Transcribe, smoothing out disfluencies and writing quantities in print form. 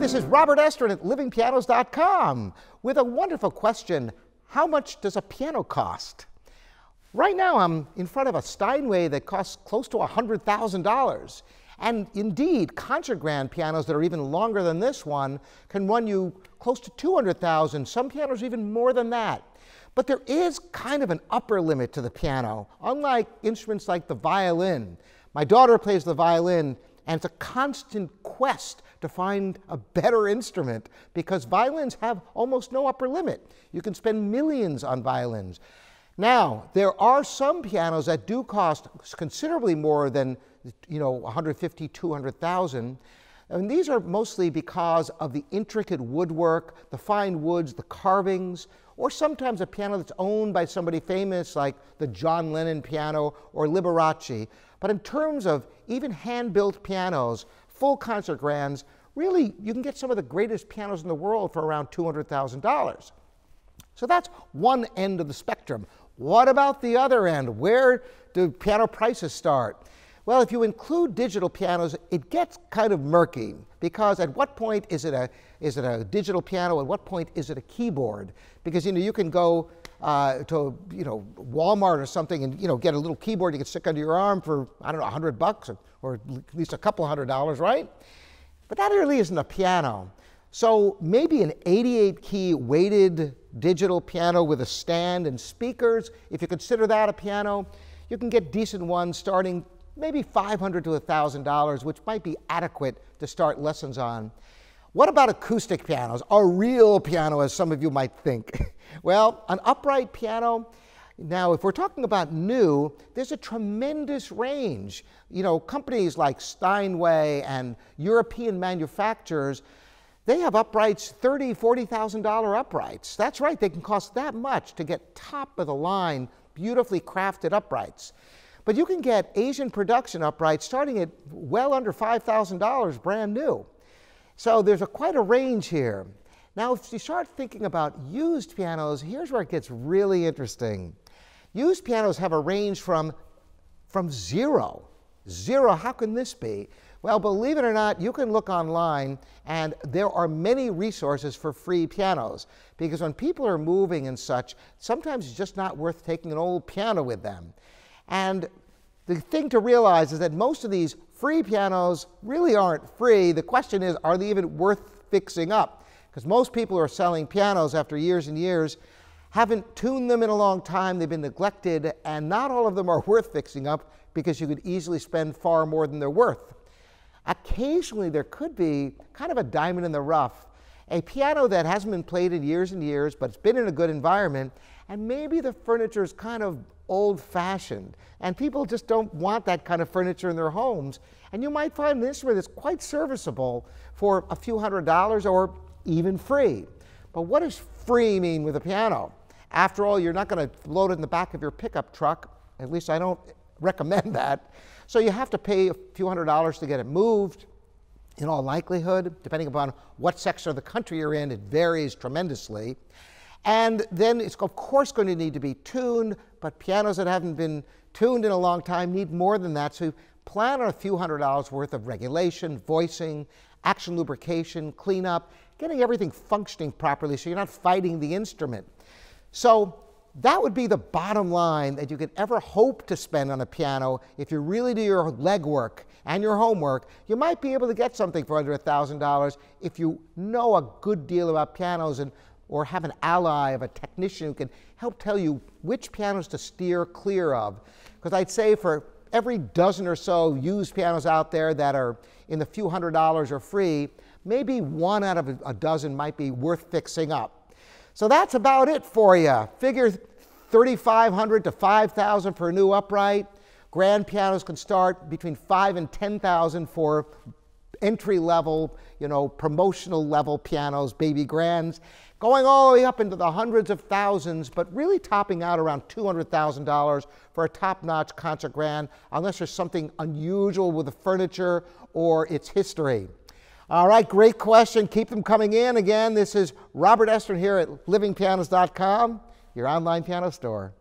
this is Robert Estrin at livingpianos.com with a wonderful question. How much does a piano cost? Right now I'm in front of a Steinway that costs close to $100,000. And indeed, concert grand pianos that are even longer than this one can run you close to $200,000. Some pianos even more than that. But there is kind of an upper limit to the piano, unlike instruments like the violin. My daughter plays the violin, and it's a constant quest to find a better instrument because violins have almost no upper limit. You can spend millions on violins. Now, there are some pianos that do cost considerably more than, $150,000, $200,000. And these are mostly because of the intricate woodwork, the fine woods, the carvings, or sometimes a piano that's owned by somebody famous like the John Lennon piano or Liberace. But in terms of even hand-built pianos, full concert grands, really you can get some of the greatest pianos in the world for around $200,000. So that's one end of the spectrum. What about the other end? Where do piano prices start? Well, if you include digital pianos, it gets kind of murky because at what point is it a digital piano? At what point is it a keyboard? Because you can go to Walmart or something and get a little keyboard you can stick under your arm for I don't know $100 or at least a couple $100, right? But that really isn't a piano. So maybe an 88-key weighted digital piano with a stand and speakers, if you consider that a piano, you can get decent ones starting maybe $500 to $1,000, which might be adequate to start lessons on. What about acoustic pianos? A real piano, as some of you might think. Well, an upright piano, now if we're talking about new, there's a tremendous range. Companies like Steinway and European manufacturers, they have uprights, $30,000, $40,000 uprights. That's right, they can cost that much to get top of the line, beautifully crafted uprights. But you can get Asian production uprights starting at well under $5,000 brand new. So there's quite a range here. Now, if you start thinking about used pianos, here's where it gets really interesting. Used pianos have a range from zero. Zero, how can this be? Well, believe it or not, you can look online and there are many resources for free pianos because when people are moving and such, sometimes it's just not worth taking an old piano with them. And the thing to realize is that most of these free pianos really aren't free. The question is, are they even worth fixing up? Because most people who are selling pianos after years and years haven't tuned them in a long time, they've been neglected, and not all of them are worth fixing up because you could easily spend far more than they're worth. Occasionally there could be kind of a diamond in the rough, a piano that hasn't been played in years and years, but it's been in a good environment, and maybe the furniture is kind of old-fashioned, and people just don't want that kind of furniture in their homes. And you might find an instrument that's quite serviceable for a few $100s or even free. But what does free mean with a piano? After all, you're not going to load it in the back of your pickup truck. At least I don't recommend that. So you have to pay a few $100s to get it moved. In all likelihood, depending upon what section of the country you're in, it varies tremendously. And then it's of course going to need to be tuned, but pianos that haven't been tuned in a long time need more than that. So plan on a few $100s worth of regulation, voicing, action lubrication, cleanup, getting everything functioning properly so you're not fighting the instrument. So that would be the bottom line that you could ever hope to spend on a piano. If you really do your legwork and your homework, you might be able to get something for under $1,000 if you know a good deal about pianos or have an ally of a technician who can help tell you which pianos to steer clear of. Because I'd say for every dozen or so used pianos out there that are in the few $100s or free, maybe one out of a dozen might be worth fixing up. So that's about it for you. Figure $3,500 to $5,000 for a new upright. Grand pianos can start between $5,000 and $10,000 for entry-level, promotional level pianos, baby grands, going all the way up into the hundreds of thousands, but really topping out around $200,000 for a top-notch concert grand, unless there's something unusual with the furniture or its history. All right, great question. Keep them coming in. Again, this is Robert Estrin here at livingpianos.com, your online piano store.